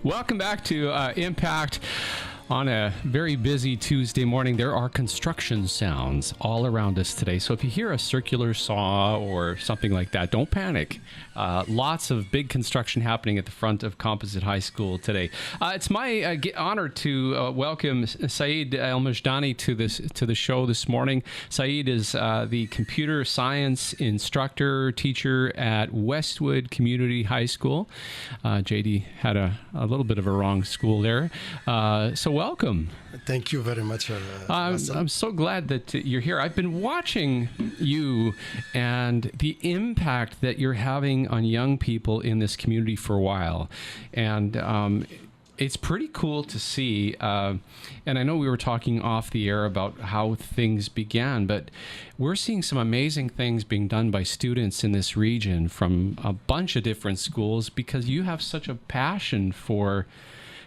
Welcome back to Impact. On a very busy Tuesday morning, there are construction sounds all around us today. So if you hear a circular saw or something like that, don't panic. Lots of big construction happening at the front of Composite High School today. It's my honor to welcome Said El Mejdani to the show this morning. Said is the computer science instructor, teacher at Westwood Community High School. JD had a little bit of a wrong school there. So welcome. Thank you very much. I'm so glad that you're here. I've been watching you and the impact that you're having on young people in this community for a while. And it's pretty cool to see. And I know we were talking off the air about how things began, but we're seeing some amazing things being done by students in this region from a bunch of different schools because you have such a passion for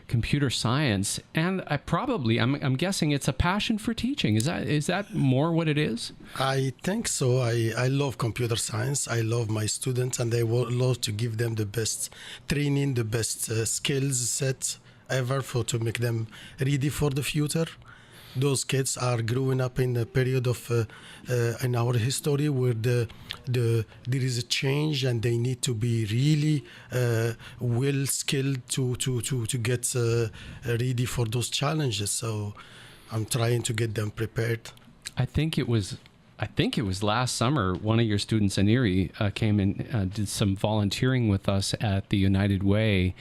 computer science, and I'm guessing it's a passion for teaching. Is that more what it is? I think so. I love computer science. I love my students, and I would love to give them the best training, the best skills set ever to make them ready for the future. Those kids are growing up in a period of in our history where there is a change, and they need to be really well skilled to get ready for those challenges. So I'm trying to get them prepared. I think it was last summer, one of your students, Aniri, came and did some volunteering with us at the United Way.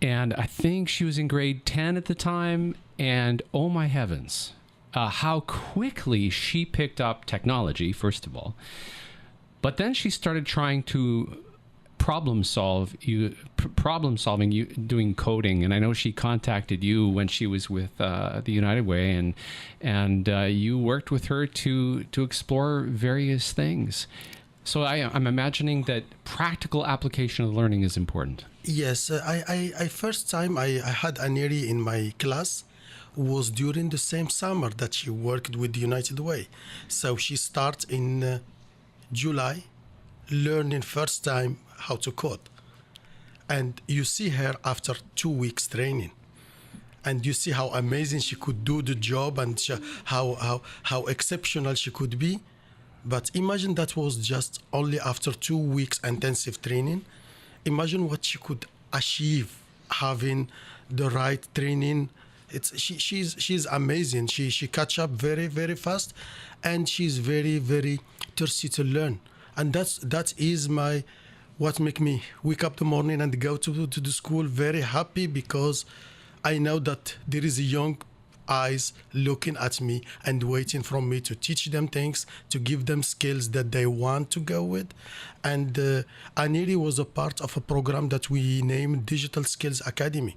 And I think she was in grade 10 at the time. And oh my heavens, how quickly she picked up technology, first of all. But then she started trying to problem solving, doing coding. And I know she contacted you when she was with the United Way, and you worked with her to explore various things. So I'm imagining that practical application of learning is important. Yes, I first time I had Aniri in my class was during the same summer that she worked with the United Way. So she starts in July, learning first time how to code. And you see her after 2 weeks training. And you see how amazing she could do the job and how exceptional she could be. But imagine that was just only after 2 weeks intensive training. Imagine what she could achieve having the right training. She's amazing. She catch up very, very fast, and she's very, very thirsty to learn. And that is what make me wake up the morning and go to the school very happy, because I know that there is a young eyes looking at me and waiting for me to teach them things, to give them skills that they want to go with. And Aniri was a part of a program that we named Digital Skills Academy.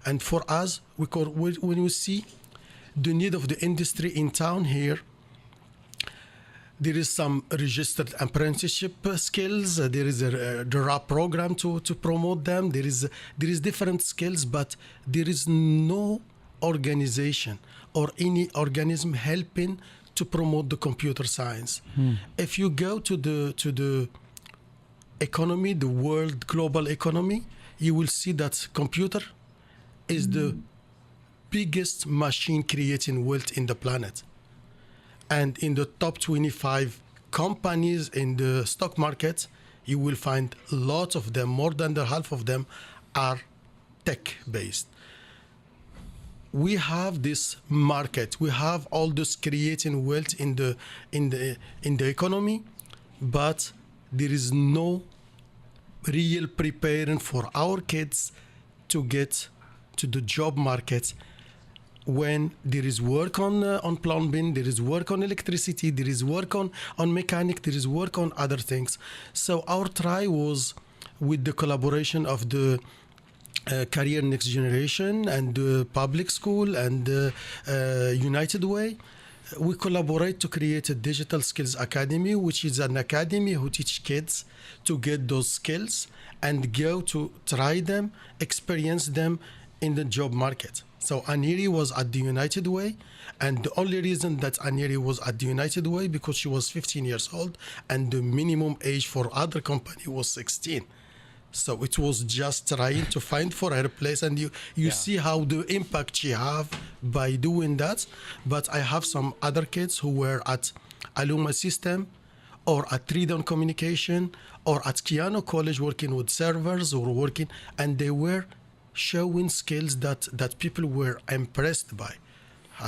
And for us, when we see the need of the industry in town here, there is some registered apprenticeship skills. There is the RAP program to promote them. There is different skills, but there is no organization or any organism helping to promote the computer science. If you go to the economy, the world global economy, you will see that computer is the biggest machine creating wealth in the planet. And in the top 25 companies in the stock market, you will find a lot of them, more than the half of them are tech-based. We have this market. We have all this creating wealth in the economy, but there is no real preparing for our kids to get to the job market. When there is work on plumbing, there is work on electricity, there is work on mechanic, there is work on other things. So our try was with the collaboration of the Career Next Generation and the public school and the United Way. We collaborate to create a Digital Skills Academy, which is an academy who teach kids to get those skills and go to try them, experience them in the job market. So Aniri was at the United Way, and the only reason that Aniri was at the United Way because she was 15 years old, and the minimum age for other company was 16. So it was just trying to find for her place, and you Yeah. see how the impact she have by doing that. But I have some other kids who were at Alumni System, or at Freedom Communication, or at Kiano College working with servers or working, and they were showing skills that people were impressed by.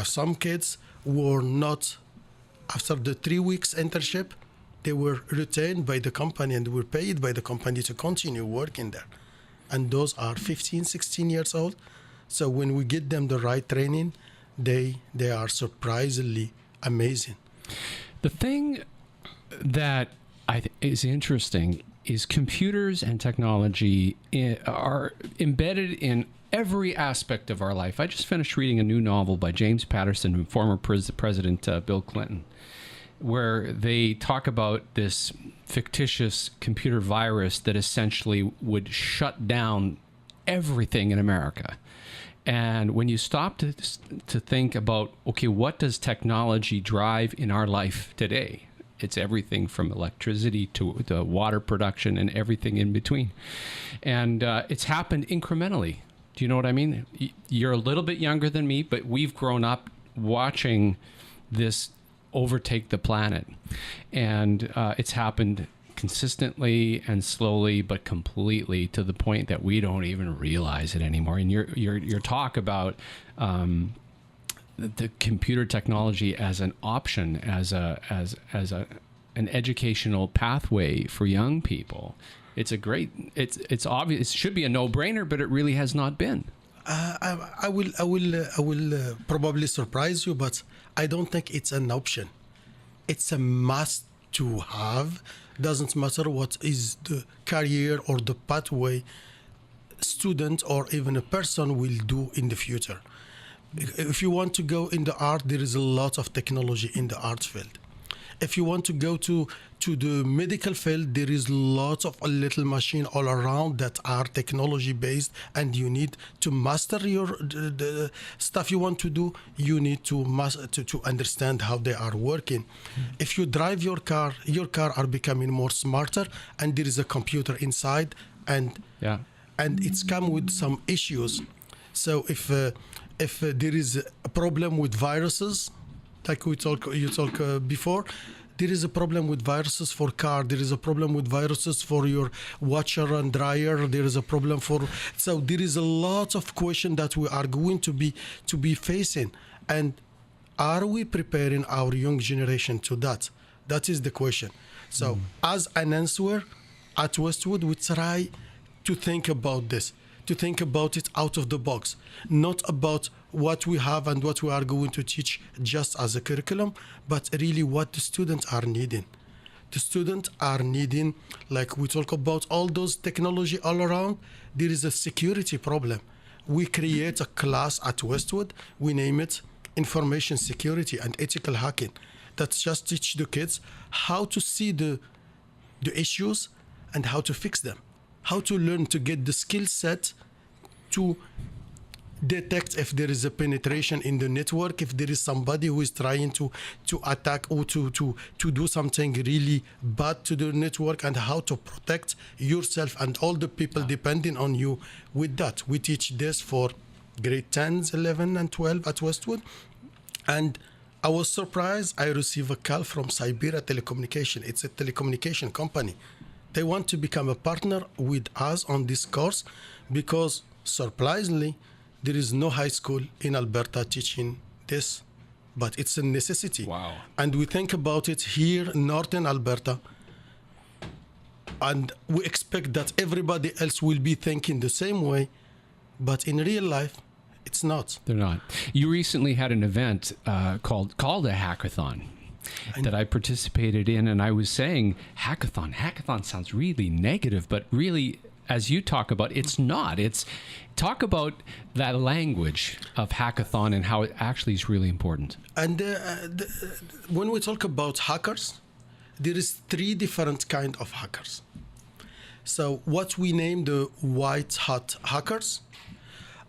Some kids were not, after the 3 weeks internship, they were retained by the company and were paid by the company to continue working there. And those are 15, 16 years old. So when we get them the right training, they are surprisingly amazing. The thing that is interesting is computers and technology are embedded in every aspect of our life. I just finished reading a new novel by James Patterson and former President Bill Clinton, where they talk about this fictitious computer virus that essentially would shut down everything in America. And when you stop to think about, okay, what does technology drive in our life today? It's everything from electricity to water production and everything in between. And it's happened incrementally. Do you know what I mean? You're a little bit younger than me, but we've grown up watching this overtake the planet. And it's happened consistently and slowly, but completely, to the point that we don't even realize it anymore. And your talk about the computer technology as an option, as an educational pathway for young people. It's a great. It's obvious. It should be a no-brainer, but it really has not been. I will probably surprise you, but I don't think it's an option. It's a must to have. Doesn't matter what is the career or the pathway student or even a person will do in the future. If you want to go in the art, there is a lot of technology in the art field. If you want to go to the medical field, there is lots of a little machine all around that are technology based, and you need to master the stuff you want to do. You need to understand how they are working. If you drive your car are becoming more smarter, and there is a computer inside, and it's come with some issues. So if there is a problem with viruses, like you talk before, there is a problem with viruses for car. There is a problem with viruses for your washer and dryer. There is a problem so there is a lot of questions that we are going to be facing. And are we preparing our young generation to that? That is the question. So as an answer, at Westwood, we try to think about this, to think about it out of the box, not about what we have and what we are going to teach just as a curriculum, but really what the students are needing. The students are needing, like we talk about all those technology all around, there is a security problem. We create a class at Westwood, we name it Information Security and Ethical Hacking, that just teach the kids how to see the issues and how to fix them, how to learn to get the skill set to detect if there is a penetration in the network, if there is somebody who is trying to attack or to do something really bad to the network, and how to protect yourself and all the people depending on you with that. We teach this for grade 10, 11, and 12 at Westwood. And I was surprised. I received a call from Siberia Telecommunication. It's a telecommunication company. They want to become a partner with us on this course because, surprisingly, there is no high school in Alberta teaching this, but it's a necessity. Wow. And we think about it here in northern Alberta, and we expect that everybody else will be thinking the same way, but in real life, it's not. They're not. You recently had an event called a hackathon that I participated in, and I was saying hackathon sounds really negative, but really, as you talk about, it's not. It's talk about that language of hackathon and how it actually is really important. And when we talk about hackers, there is 3 different kind of hackers. So what we name the white hat hackers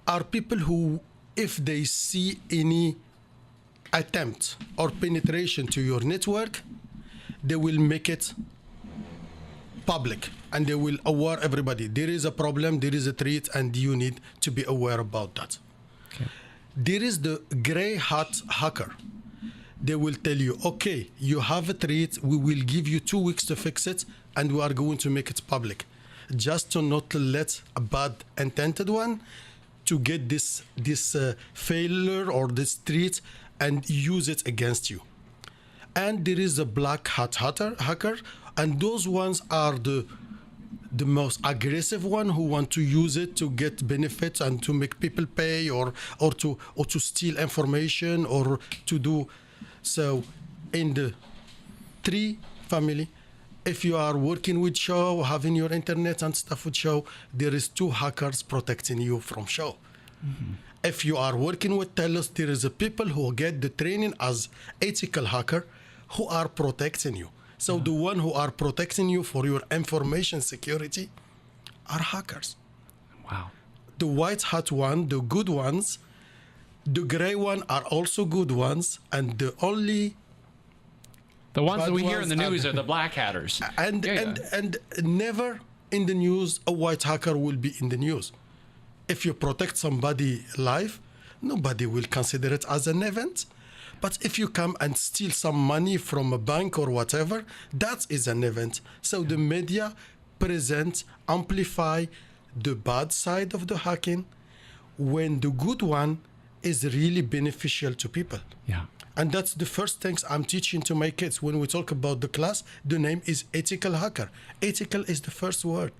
are people who, if they see any attempt or penetration to your network, they will make it public and they will aware everybody. There is a problem, there is a threat, and you need to be aware about that. Okay. There is the gray hat hacker. They will tell you, okay, you have a threat, we will give you 2 weeks to fix it, and we are going to make it public. Just to not let a bad intended one to get this failure or this threat and use it against you. And there is a black hat hacker, and those ones are the most aggressive one who want to use it to get benefits and to make people pay or to steal information or to do. So in the 3 family, if you are working with show, having your internet and stuff with show, there is 2 hackers protecting you from show. Mm-hmm. If you are working with TELUS, there is a people who get the training as ethical hacker who are protecting you. So the one who are protecting you for your information security are hackers. Wow. The white hat one, the good ones, the gray one are also good ones, and the only ones that we hear in ones the news are the black hatters. And never in the news a white hacker will be in the news. If you protect somebody's life, nobody will consider it as an event. But if you come and steal some money from a bank or whatever, that is an event. So the media present, amplify the bad side of the hacking when the good one is really beneficial to people. Yeah. And that's the first things I'm teaching to my kids. When we talk about the class, the name is ethical hacker. Ethical is the first word.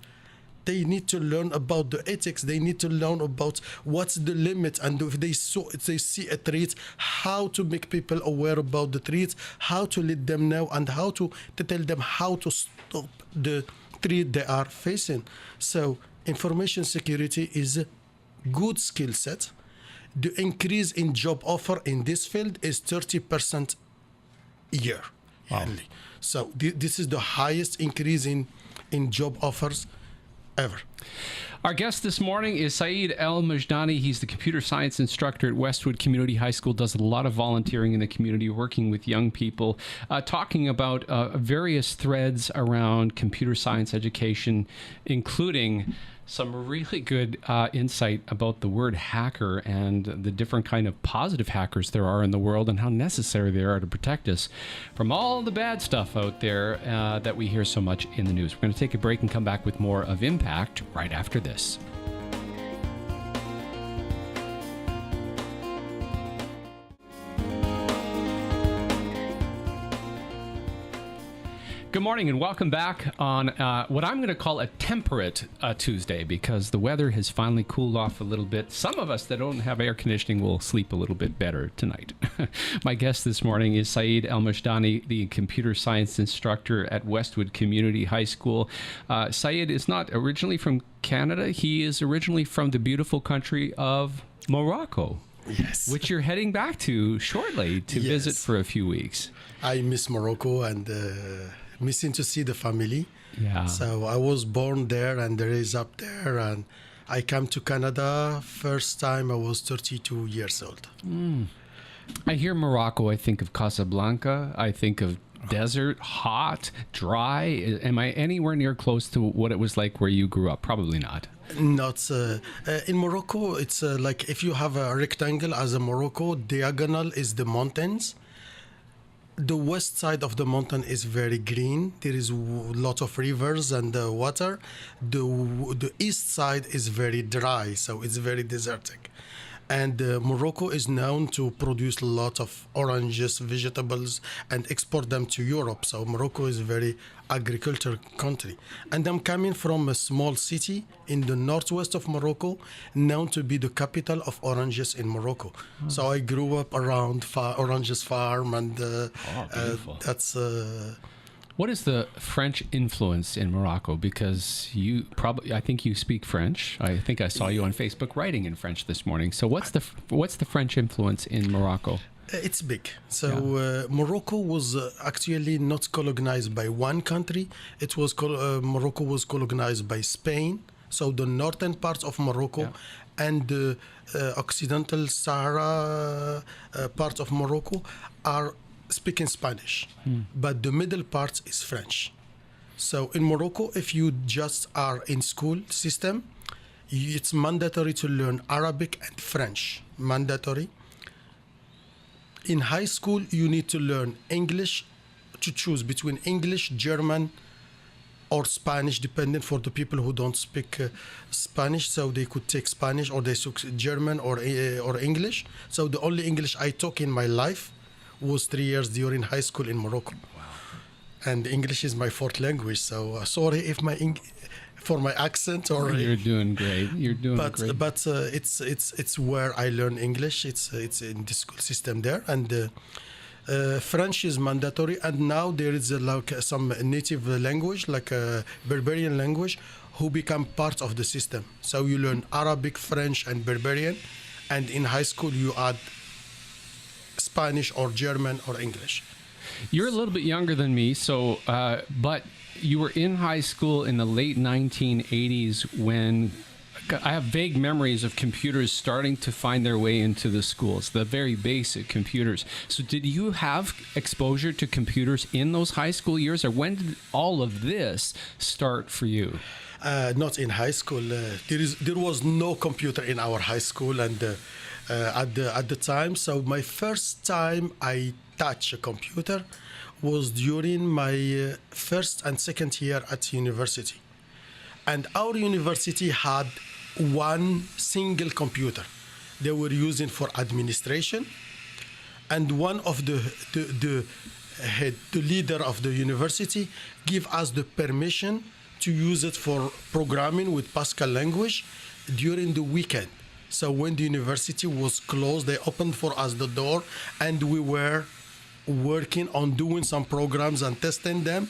They need to learn about the ethics. They need to learn about what's the limit, and if they see a threat, how to make people aware about the threats, how to let them know, and how to tell them how to stop the threat they are facing. So information security is a good skill set. The increase in job offer in this field is 30% a year. Wow. Only. So this is the highest increase in job offers ever. Our guest this morning is Said El Mejdani. He's the computer science instructor at Westwood Community High School, does a lot of volunteering in the community, working with young people, talking about various threads around computer science education, including some really good insight about the word hacker and the different kind of positive hackers there are in the world and how necessary they are to protect us from all the bad stuff out there that we hear so much in the news. We're going to take a break and come back with more of Impact right after this. Good morning and welcome back on what I'm going to call a temperate Tuesday, because the weather has finally cooled off a little bit. Some of us that don't have air conditioning will sleep a little bit better tonight. My guest this morning is Said El Mejdani, the computer science instructor at Westwood Community High School. Said is not originally from Canada. He is originally from the beautiful country of Morocco. Yes. Which you're heading back to shortly to visit for a few weeks. I miss Morocco and missing to see the family. Yeah. So I was born there and raised up there, and I came to Canada first time I was 32 years old. I hear Morocco, I think of Casablanca, I think of desert, hot, dry. Am I anywhere near close to what it was like where you grew up? Probably not. Not in Morocco. It's like if you have a rectangle as a Morocco, diagonal is the mountains. The west side of the mountain is very green. There is a lot of rivers and water. The east side is very dry, so it's very desertic. And Morocco is known to produce a lot of oranges, vegetables, and export them to Europe. So Morocco is a very agricultural country. And I'm coming from a small city in the northwest of Morocco, known to be the capital of oranges in Morocco. So I grew up around oranges farm, and that's... What is the French influence in Morocco? Because you probably, I think you speak French. I think I saw you on Facebook writing in French this morning. So what's the French influence in Morocco? It's big. So Morocco was actually not colonized by one country. It was Morocco was colonized by Spain. So the northern part of Morocco and the occidental Sahara part of Morocco are speaking Spanish, but the middle part is French. So in Morocco, if you just are in school system, it's mandatory to learn Arabic and French. Mandatory. In high school, you need to learn English, to choose between English, German, or Spanish, depending for the people who don't speak Spanish. So they could take Spanish, or they took German or English. So the only English I took in my life was 3 years during high school in Morocco. And English is my fourth language. So sorry if for my accent or. You're doing great. You're doing great. But it's where I learn English. It's in the school system there, and French is mandatory. And now there is like some native language, like a Berberian language, who become part of the system. So you learn Arabic, French, and Berberian, and in high school you add Spanish or German or English. You're a little bit younger than me, so but you were in high school in the late 1980s when I have vague memories of computers starting to find their way into the schools, the very basic computers. So did you have exposure to computers in those high school years, or when did all of this start for you? Not in high school. There was no computer in our high school, and at the time. So my first time I touched a computer was during my first and second year at university, and our university had one single computer they were using for administration, and one of the leader of the university gave us the permission to use it for programming with Pascal language during the weekend. So when the university was closed, they opened for us the door, and we were working on doing some programs and testing them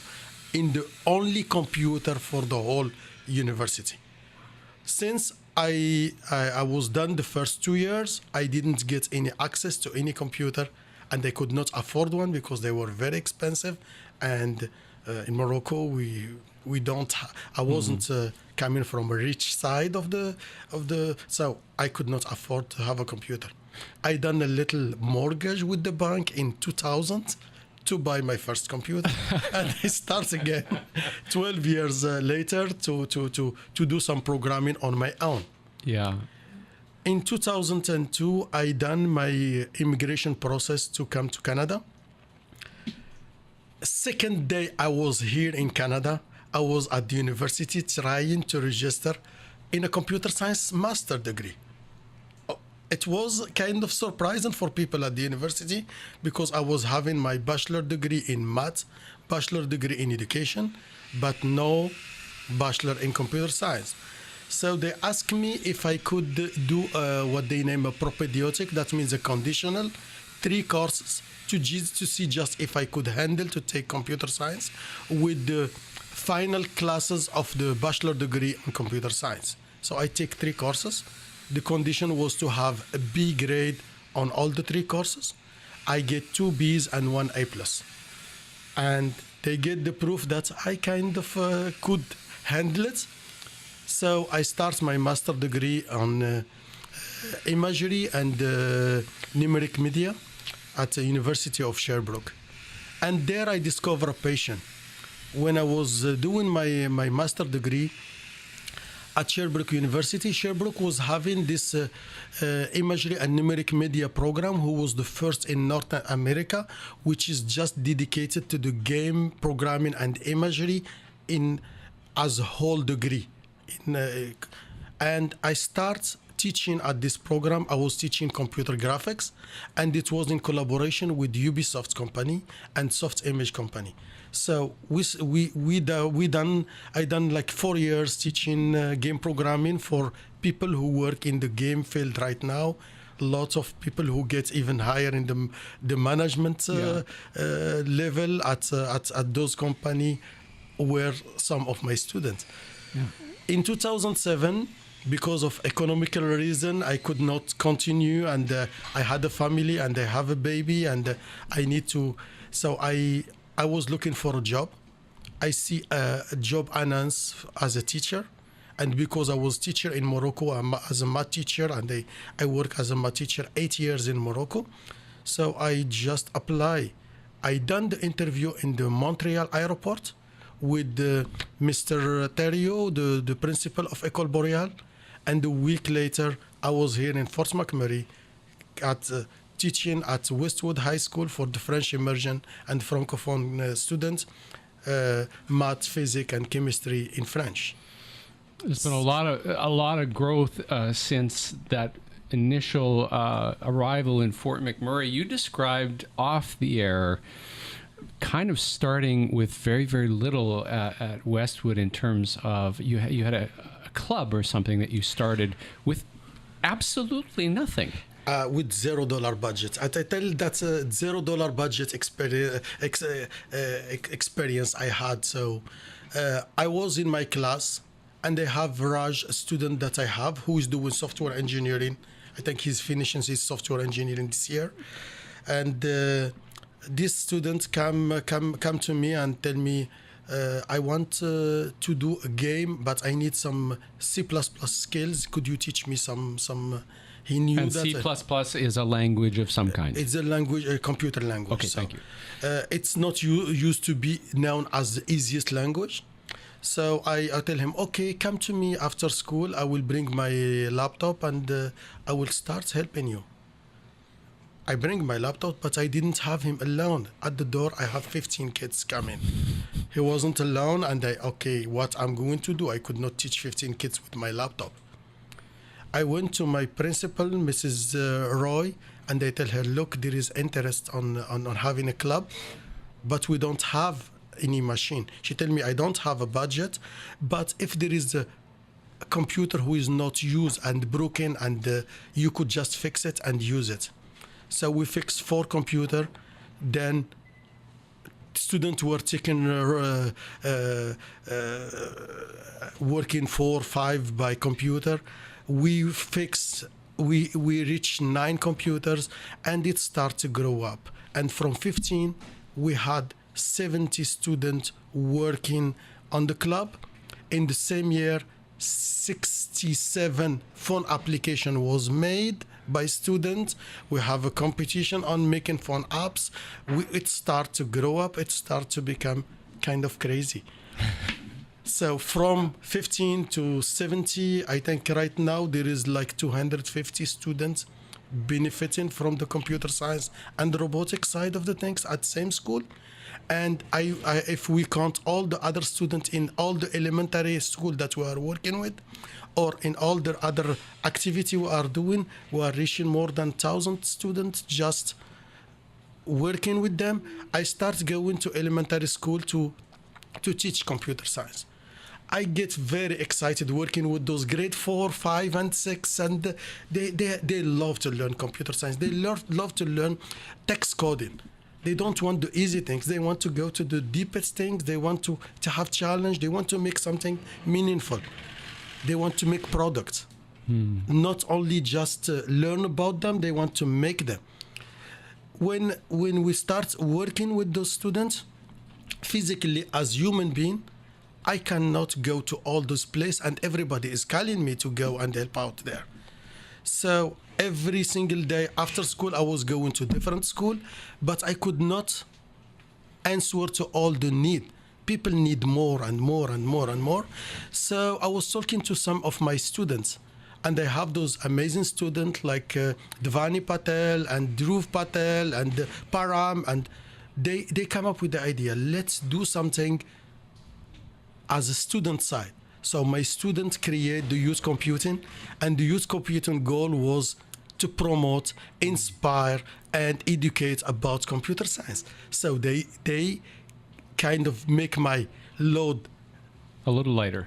in the only computer for the whole university. Since I was done the first 2 years, I didn't get any access to any computer, and I could not afford one because they were very expensive. And in Morocco, we don't. I wasn't coming from a rich side of the, so I could not afford to have a computer. I done a little mortgage with the bank in 2000 to buy my first computer, and I start again 12 years later to do some programming on my own. Yeah. In 2002, I done my immigration process to come to Canada. Second day I was here in Canada, I was at the university trying to register in a computer science master degree. It was kind of surprising for people at the university because I was having my bachelor degree in math, bachelor degree in education, but no bachelor in computer science. So they asked me if I could do what they name a propedeutic, that means a conditional, 3 courses to see just if I could handle to take computer science with the final classes of the bachelor degree in computer science. So I take 3 courses. The condition was to have a B grade on all the 3 courses. I get 2 Bs and 1 A+. And they get the proof that I kind of could handle it. So I start my master degree on imagery and numeric media at the University of Sherbrooke. And there I discover a passion. When I was doing my master degree at Sherbrooke University, Sherbrooke was having this imagery and numeric media program, who was the first in North America, which is just dedicated to the game programming and imagery in as a whole degree. And I start teaching at this program. I was teaching computer graphics, and it was in collaboration with Ubisoft company and Soft Image company. So I done like 4 years teaching game programming for people who work in the game field right now. Lots of people who get even higher in the management level at those company were some of my students. Yeah. In 2007, because of economical reason, I could not continue, and I had a family and I have a baby, and I need to. So I was looking for a job. I see a job announced as a teacher, and because I was teacher in Morocco as a math teacher, and I work as a math teacher 8 years in Morocco, so I just apply. I done the interview in the Montreal airport with Mr. Terrio, the principal of École Boreal. And a week later, I was here in Fort McMurray at teaching at Westwood High School for the French immersion and Francophone students, math, physics, and chemistry in French. There's been a lot of growth since that initial arrival in Fort McMurray. You described off the air kind of starting with very, very little at Westwood in terms of you had a club or something that you started with absolutely nothing. With $0 budget. I tell you that's a $0 budget experience I had. So I was in my class, and I have Raj, a student that I have, who is doing software engineering. I think he's finishing his software engineering this year. And this student come to me and tell me, I want to do a game, but I need some C++ skills. Could you teach me some? He knew and that C++ is a language of some kind. It's a language, a computer language. Okay, so, thank you. It's not used to be known as the easiest language. So I tell him, okay, come to me after school. I will bring my laptop and I will start helping you. I bring my laptop, but I didn't have him alone. At the door, I have 15 kids coming. He wasn't alone, and okay, what I'm going to do? I could not teach 15 kids with my laptop. I went to my principal, Mrs. Roy, and I tell her, look, there is interest on having a club, but we don't have any machine. She tell me, I don't have a budget, but if there is a computer who is not used and broken, and you could just fix it and use it. So we fixed 4 computers. Then students were taking working 4 or 5 by computer. We reached 9 computers, and it started to grow up. And from 15, we had 70 students working on the club. In the same year, 67 phone application was made by students. We have a competition on making phone apps. It started to grow up. It started to become kind of crazy. So from 15 to 70, I think right now there is like 250 students benefiting from the computer science and the robotics side of the things at same school. And I if we count all the other students in all the elementary school that we are working with, or in all the other activity we are doing, we are reaching more than 1,000 students just working with them. I start going to elementary school to teach computer science. I get very excited working with those grade 4, 5, and 6, and they love to learn computer science. They love to learn text coding. They don't want the easy things. They want to go to the deepest things. They want to have challenge. They want to make something meaningful. They want to make products. Not only just learn about them, they want to make them. When we start working with those students, physically as human being, I cannot go to all those places, and everybody is calling me to go and help out there. So every single day after school, I was going to different school, but I could not answer to all the need. People need more and more and more and more. So I was talking to some of my students, and I have those amazing students like Devani Patel and Dhruv Patel and Param, and they come up with the idea, let's do something as a student side. So my students create the youth computing, and the youth computing goal was to promote, inspire, and educate about computer science. So they kind of make my load a little lighter,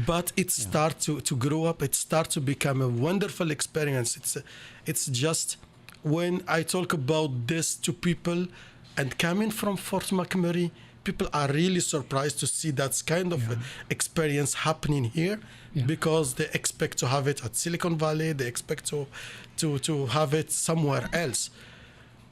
but it starts to grow up. It starts to become a wonderful experience. It's just when I talk about this to people, and coming from Fort McMurray, people are really surprised to see that kind of experience happening here, because they expect to have it at Silicon Valley. They expect to have it somewhere else.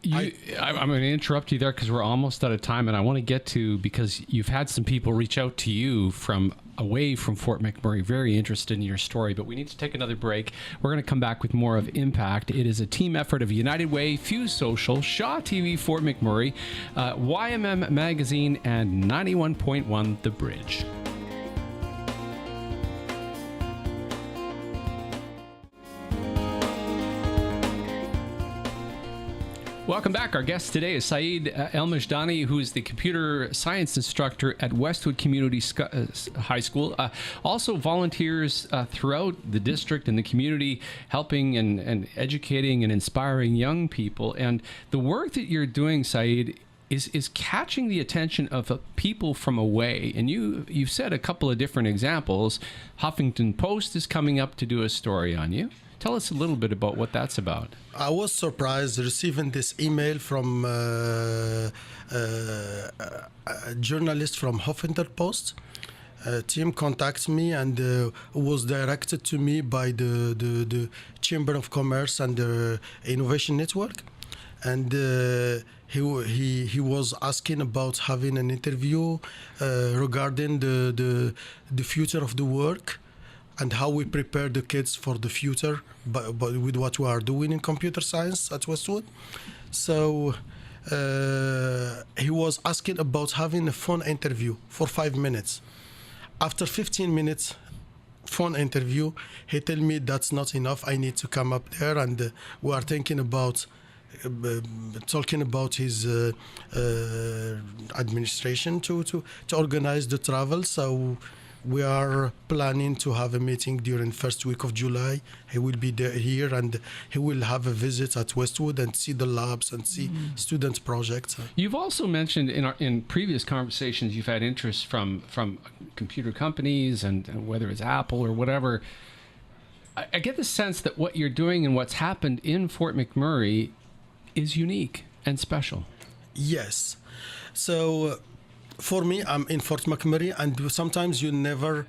I'm going to interrupt you there because we're almost out of time, and I want to get to, because you've had some people reach out to you from away from Fort McMurray, very interested in your story, but we need to take another break. We're going to come back with more of Impact. It is a team effort of United Way, Fuse Social, Shaw TV, Fort McMurray, YMM Magazine, and 91.1 The Bridge. Welcome back. Our guest today is Said El Mejdani, who is the computer science instructor at Westwood Community High School. Also volunteers throughout the district and the community, helping and educating and inspiring young people. And the work that you're doing, Said, is catching the attention of people from away. And you've said a couple of different examples. Huffington Post is coming up to do a story on you. Tell us a little bit about what that's about. I was surprised receiving this email from a journalist from Huffington Post. Team contacted me and was directed to me by the Chamber of Commerce and the Innovation Network. And he was asking about having an interview regarding the future of the work and how we prepare the kids for the future but with what we are doing in computer science at Westwood. So he was asking about having a phone interview for 5 minutes. After 15 minutes phone interview, he told me that's not enough. I need to come up there, and we are thinking about talking about his administration to organize the travel. So we are planning to have a meeting during first week of July. He will be here, and he will have a visit at Westwood and see the labs and see student projects. You've also mentioned in previous conversations you've had interest from computer companies and whether it's Apple or whatever. I get the sense that what you're doing and what's happened in Fort McMurray is unique and special. Yes. So for me, I'm in Fort McMurray, and sometimes you never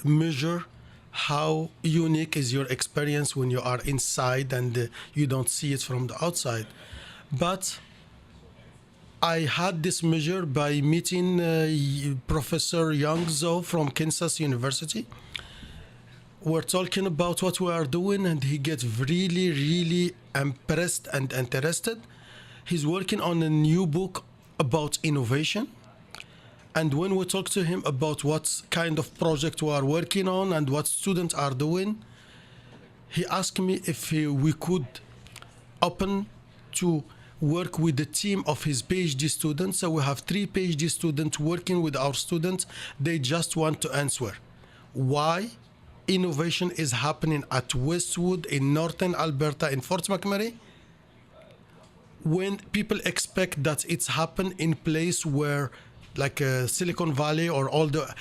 measure how unique is your experience when you are inside and you don't see it from the outside. But I had this measure by meeting Professor Young Zhou from Kansas University. We're talking about what we are doing, and he gets really, really impressed and interested. He's working on a new book about innovation. And when we talk to him about what kind of project we are working on and what students are doing, he asked me if we could open to work with the team of his PhD students. So we have 3 PhD students working with our students. They just want to answer why innovation is happening at Westwood in northern Alberta in Fort McMurray, when people expect that it's happened in place where like Silicon Valley or all the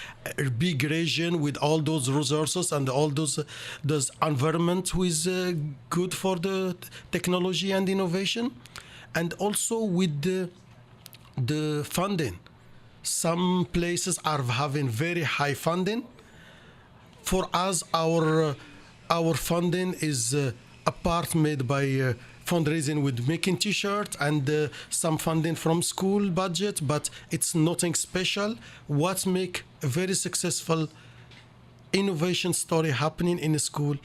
big region with all those resources and all those environment who is good for the technology and innovation, and also with the funding. Some places are having very high funding. For us, our funding is a part made by fundraising with making t-shirts and some funding from school budget, but it's nothing special. What make a very successful innovation story happening in a school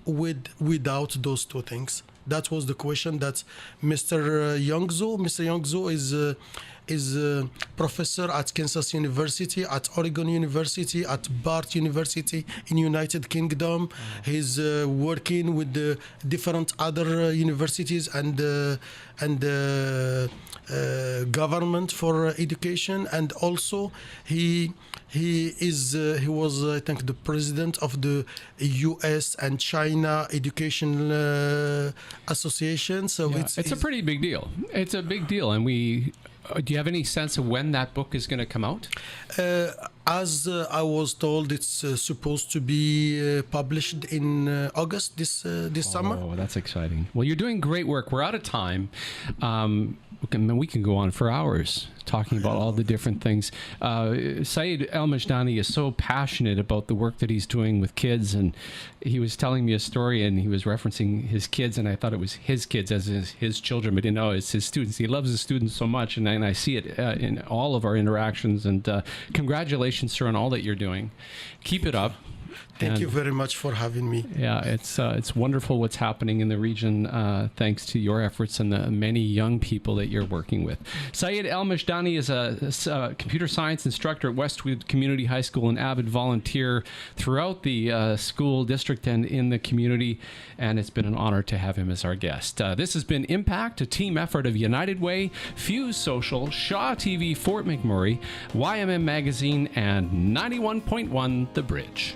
without those 2 things? That was the question that Mr. Youngzo is a professor at Kansas University, at Oregon University, at Bard University in United Kingdom. He's working with the different other universities and government for education, and also he was, I think, the president of the U.S. and China Education Association. So it's a pretty big deal. It's a big deal, and do you have any sense of when that book is going to come out? As I was told, it's supposed to be published in August this summer. Oh, that's exciting. Well, you're doing great work. We're out of time. we can go on for hours talking about all the different things. Said El Mejdani is so passionate about the work that he's doing with kids, and he was telling me a story, and he was referencing his kids, and I thought it was his kids as his children, but no, it's his students. He loves his students so much, and I see it in all of our interactions. And congratulations, sir, on all that you're doing. Keep it up. Thank you very much for having me. Yeah, it's wonderful what's happening in the region thanks to your efforts and the many young people that you're working with. Said El Mejdani is a computer science instructor at Westwood Community High School, an avid volunteer throughout the school district and in the community, and it's been an honor to have him as our guest. This has been Impact, a team effort of United Way, Fuse Social, Shaw TV, Fort McMurray, YMM Magazine, and 91.1 The Bridge.